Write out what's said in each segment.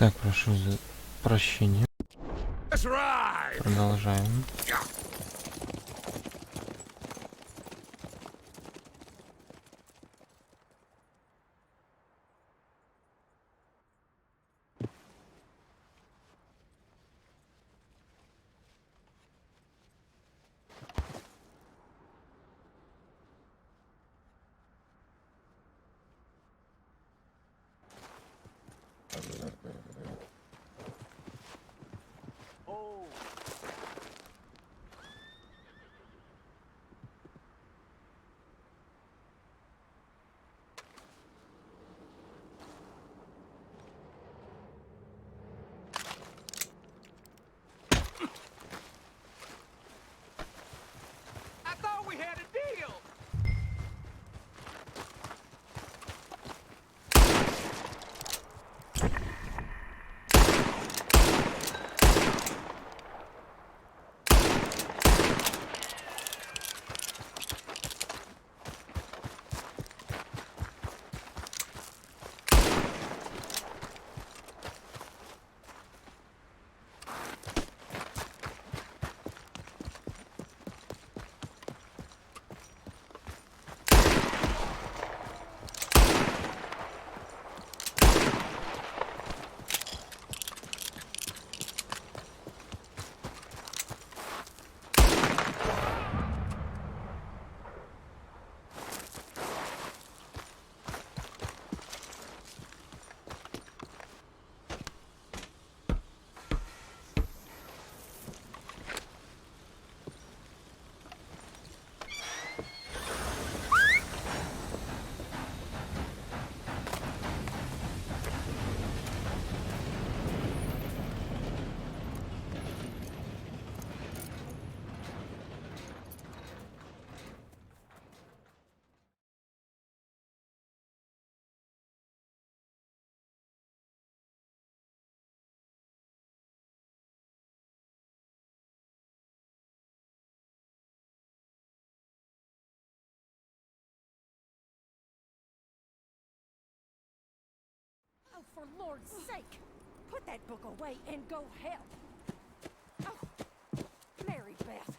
Так, прошу за прощения. Продолжаем. I thought we had a deal. Oh, for Lord's sake! Put that book away and go help! Oh, Mary Beth.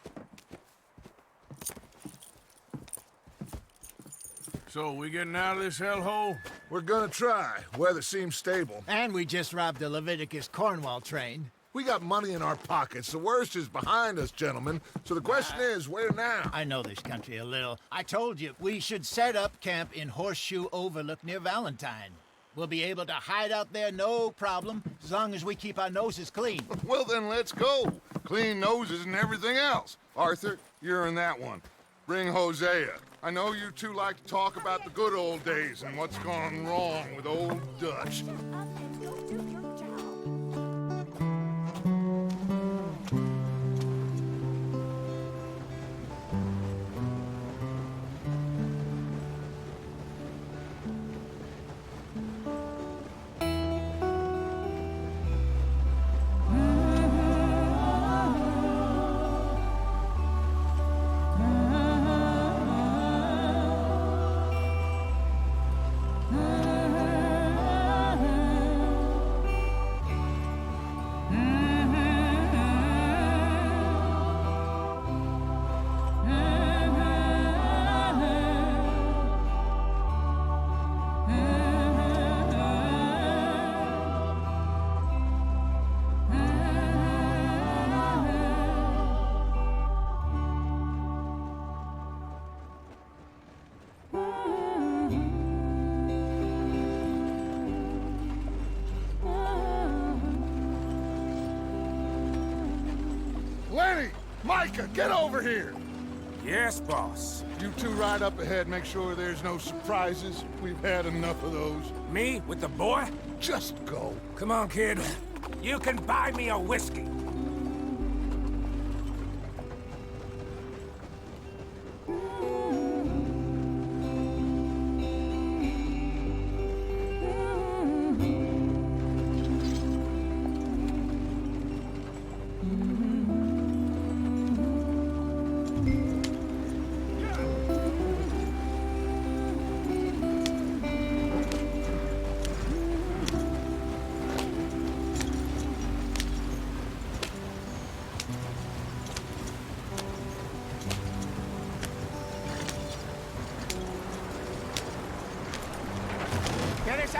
So, we getting out of this hellhole? We're gonna try. Weather seems stable. And we just robbed the Leviticus Cornwall train. We got money in our pockets. The worst is behind us, gentlemen. So the question is, where now? I know this country a little. I told you, we should set up camp in Horseshoe Overlook near Valentine. We'll be able to hide out there no problem, as long as we keep our noses clean. Well, then let's go. Clean noses and everything else. Arthur, you're in that one. Bring Hosea. I know you two like to talk about the good old days and what's gone wrong with old Dutch. Shut up and go do your job. Lenny! Micah, get over here! Yes, boss. You two ride up ahead, make sure there's no surprises. We've had enough of those. Me with the boy? Just go. Come on, kid. You can buy me a whiskey.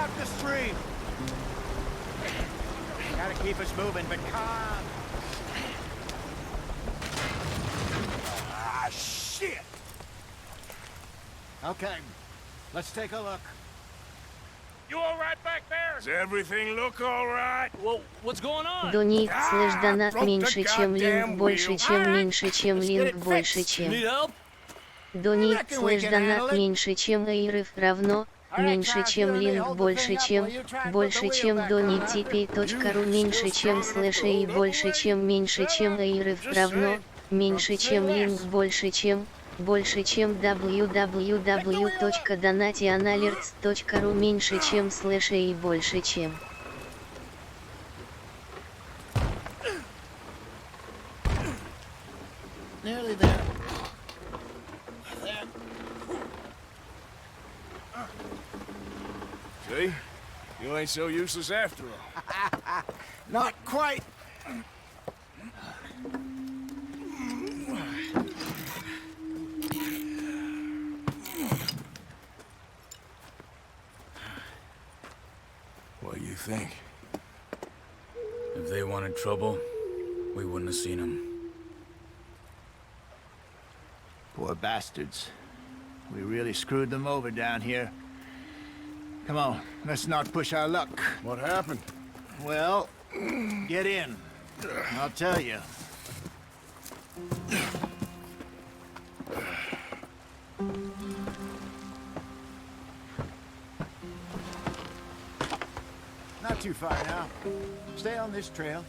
out the stream. Gotta keep us moving, but calm. Ah, shit! Okay, let's take a look. You all right back there? Does everything look all right? Whoa, what's going on? Донейт слэш донат меньше, чем линк, больше, чем меньше, чем линк, больше, чем. Need help? Донейт слэш донат меньше, чем эйров равно, меньше, чем линк, больше, чем donatipay.ru, меньше, чем слэш и больше, чем меньше, чем эйров равно, меньше, чем линк, больше, чем www.donationalerts.ru, меньше, чем слэш и больше, чем. Nearly there. See? You ain't so useless after all. Not quite. What do you think? If they wanted trouble, we wouldn't have seen them. Poor bastards. We really screwed them over down here. Come on, let's not push our luck. What happened? Well, get in. I'll tell you. Not too far now. Stay on this trail.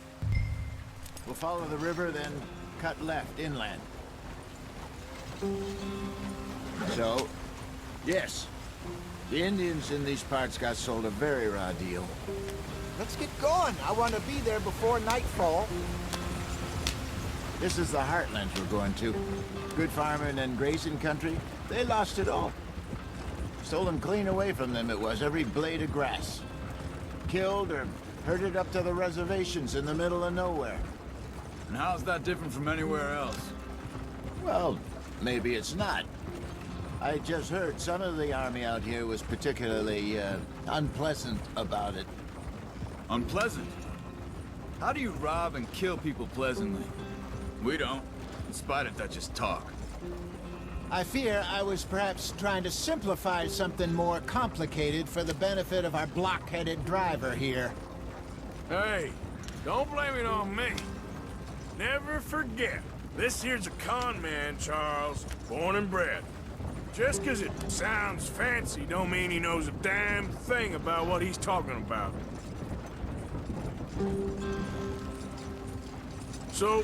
We'll follow the river, then cut left inland. So, yes, the Indians in these parts got sold a very raw deal. Let's get going. I want to be there before nightfall. This is the heartlands we're going to. Good farming and grazing country. They lost it all. Stolen clean away from them it was, every blade of grass. Killed or herded up to the reservations in the middle of nowhere. And how's that different from anywhere else? Well, maybe it's not. I just heard some of the army out here was particularly, unpleasant about it. Unpleasant? How do you rob and kill people pleasantly? We don't, in spite of Dutch's talk. I fear I was perhaps trying to simplify something more complicated for the benefit of our block-headed driver here. Hey, don't blame it on me. Never forget, this here's a con man, Charles, born and bred. Just 'cause it sounds fancy don't mean he knows a damn thing about what he's talking about. So,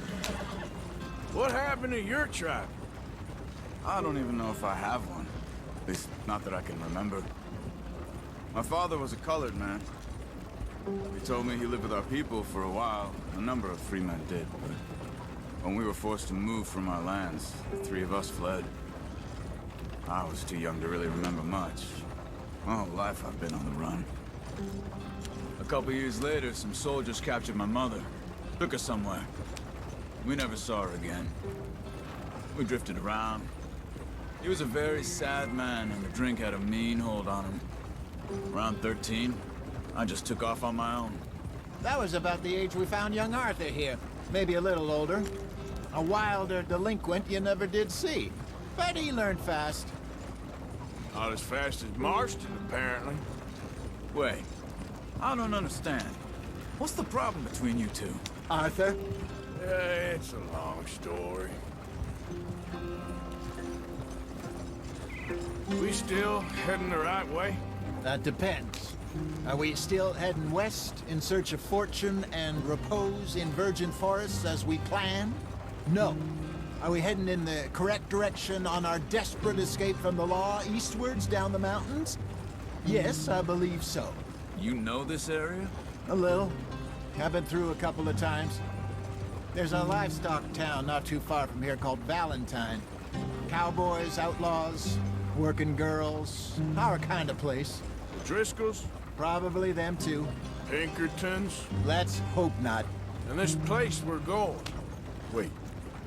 what happened to your tribe? I don't even know if I have one. At least, not that I can remember. My father was a colored man. He told me he lived with our people for a while. A number of free men did, but when we were forced to move from our lands, the three of us fled. I was too young to really remember much. My whole life I've been on the run. A couple years later, some soldiers captured my mother. Took her somewhere. We never saw her again. We drifted around. He was a very sad man, and the drink had a mean hold on him. Around 13, I just took off on my own. That was about the age we found young Arthur here. Maybe a little older. A wilder delinquent you never did see. But he learned fast. Not as fast as Marston, apparently. Wait, I don't understand. What's the problem between you two? Arthur? It's a long story. We still heading the right way? That depends. Are we still heading west in search of fortune and repose in virgin forests as we planned? No. Are we heading in the correct direction on our desperate escape from the law eastwards down the mountains? Yes, I believe so. You know this area? A little. I've been through a couple of times. There's a livestock town not too far from here called Valentine. Cowboys, outlaws, working girls, our kind of place. Driscoll's? Probably them too. Pinkertons? Let's hope not. And this place we're going. Wait,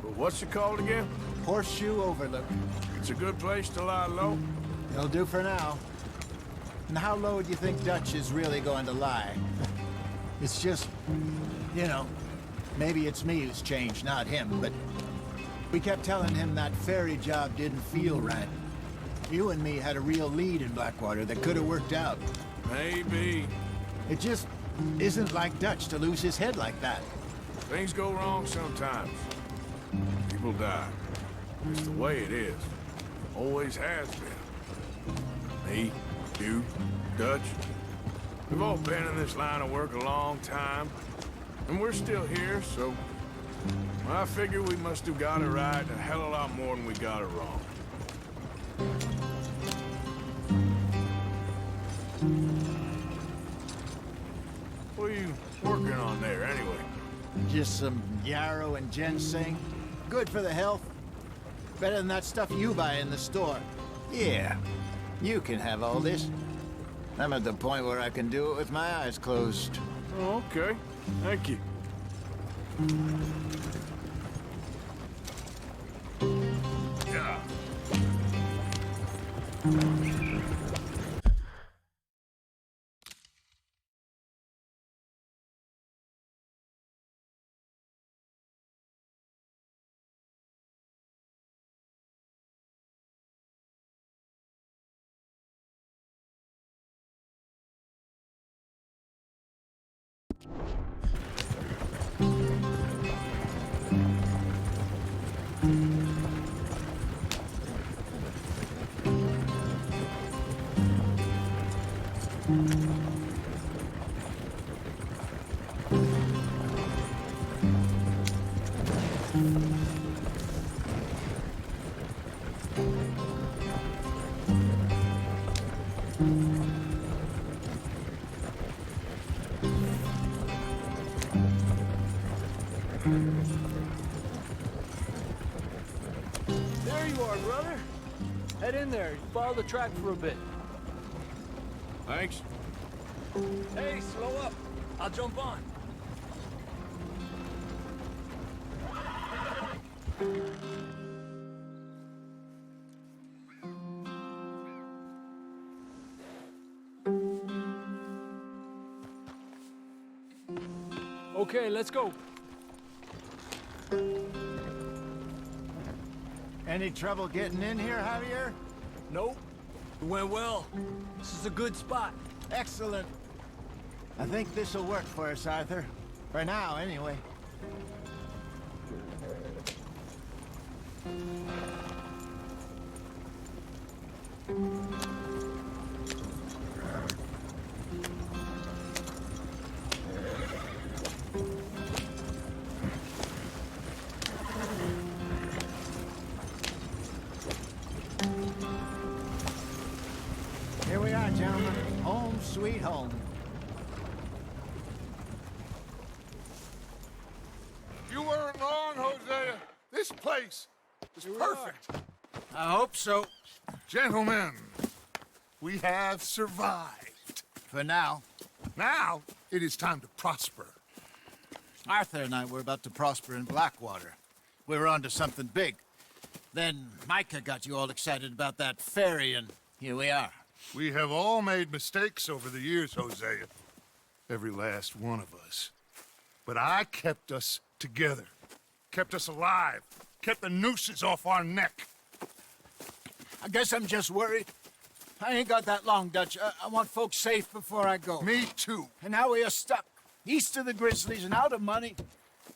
but what's it called again? Horseshoe Overlook. It's a good place to lie low. It'll do for now. And how low do you think Dutch is really going to lie? It's just, you know, maybe it's me who's changed, not him, but we kept telling him that ferry job didn't feel right. You and me had a real lead in Blackwater that could have worked out. Maybe. It just isn't like Dutch to lose his head like that. Things go wrong sometimes. People die. It's the way it is. Always has been. Me, you, Dutch. We've all been in this line of work a long time. And we're still here, so... I figure we must have got it right a hell of a lot more than we got it wrong. What are you working on there, anyway? Just some yarrow and ginseng. Good for the health. Better than that stuff you buy in the store. Yeah, you can have all this. I'm at the point where I can do it with my eyes closed. Oh, okay. Thank you. Yeah. There you are, brother. Head in there. Follow the track for a bit. Thanks. Hey, slow up. I'll jump on. Okay, let's go. Any trouble getting in here, Javier? Nope. It went well. This is a good spot. Excellent. I think this'll work for us, Arthur. For now, anyway. Here we are, gentlemen. Home sweet home. You weren't wrong, Hosea. This place is perfect. I hope so. Gentlemen, we have survived. For now. Now, it is time to prosper. Arthur and I were about to prosper in Blackwater. We were onto something big. Then Micah got you all excited about that ferry, and here we are. We have all made mistakes over the years, Hosea. Every last one of us. But I kept us together. Kept us alive. Kept the nooses off our neck. I guess I'm just worried. I ain't got that long, Dutch. I want folks safe before I go. Me too. And now we are stuck, east of the Grizzlies and out of money,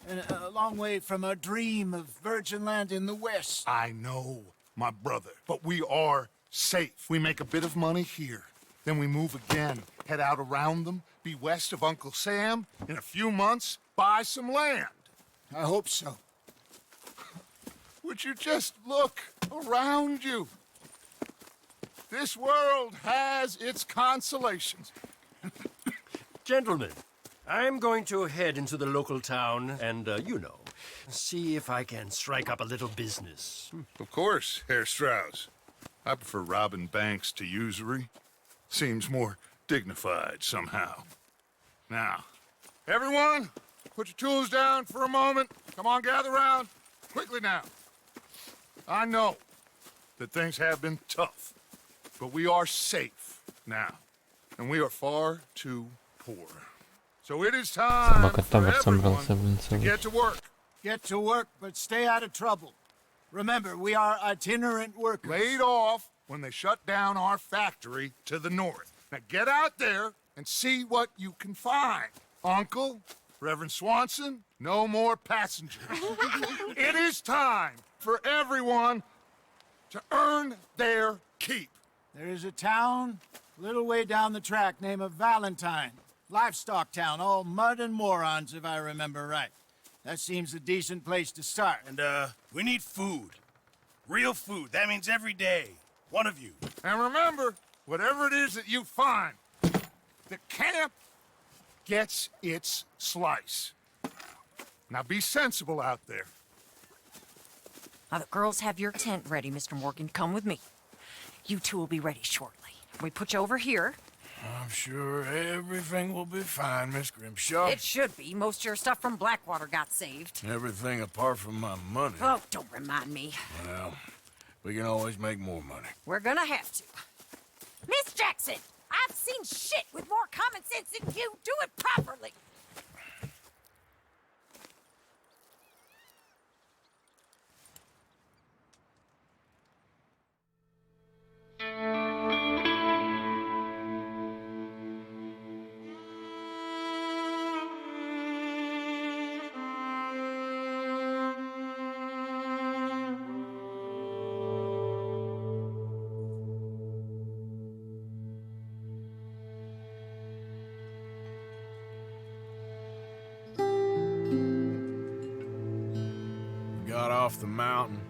and a long way from our dream of virgin land in the west. I know, my brother. But we are safe. We make a bit of money here. Then we move again, head out around them, be west of Uncle Sam. In a few months, buy some land. I hope so. Would you just look around you? This world has its consolations. Gentlemen, I'm going to head into the local town and, see if I can strike up a little business. Of course, Herr Strauss. I prefer robbing banks to usury. Seems more dignified somehow. Now, everyone, put your tools down for a moment. Come on, gather round. Quickly now. I know that things have been tough, but we are safe now. and we are far too poor. So it is time Собака for табор everyone собрался, блин, to целый. get to work. Get to work, but stay out of trouble. Remember, we are itinerant workers. Laid off when they shut down our factory to the north. Now get out there and see what you can find. Uncle, Reverend Swanson, no more passengers. It is time for everyone to earn their keep. There is a town a little way down the track named Valentine. Livestock town, all mud and morons, if I remember right. That seems a decent place to start. And, we need food. Real food. That means every day. One of you. And remember, whatever it is that you find, the camp gets its slice. Now be sensible out there. Now the girls have your tent ready, Mr. Morgan. Come with me. You two will be ready shortly. We put you over here. I'm sure everything will be fine, Miss Grimshaw. It should be. Most of your stuff from Blackwater got saved. Everything apart from my money. Oh, don't remind me. Well, we can always make more money. We're gonna have to. Miss Jackson, I've seen shit with more common sense than you. Do it properly. Got off the mountain,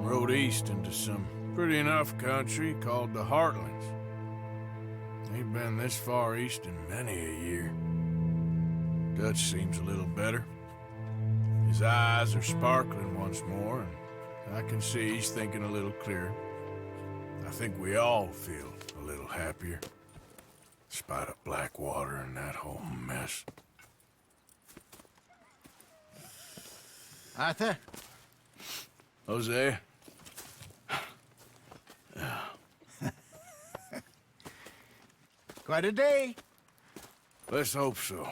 rode east into some pretty enough country called the Heartlands. Ain't been this far east in many a year. Dutch seems a little better. His eyes are sparkling once more, and I can see he's thinking a little clearer. I think we all feel a little happier, despite of Blackwater and that whole mess. Arthur? Jose? Quite a day. Let's hope so.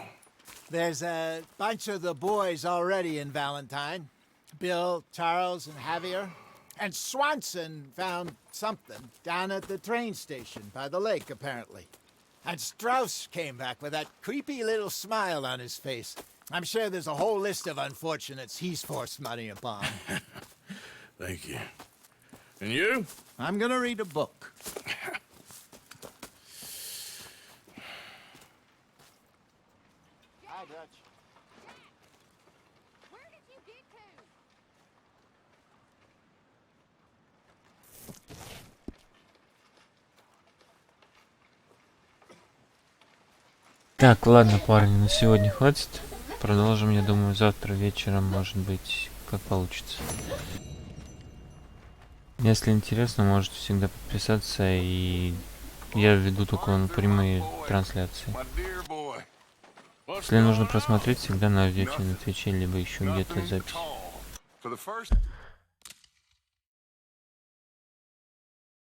There's a bunch of the boys already in Valentine. Bill, Charles, and Javier. And Swanson found something down at the train station by the lake, apparently. And Strauss came back with that creepy little smile on his face. I'm sure there's a whole list of unfortunates he's forced money upon. Thank you. And you? I'm gonna read a book. Hi, Dutch. Where did you get to? Так, ладно, парни, на сегодня хватит. Продолжим, я думаю, завтра вечером, может быть, как получится. Если интересно, можете всегда подписаться, и я веду только прямые трансляции. Если нужно просмотреть, всегда найдете на Твиче, либо еще где-то запись.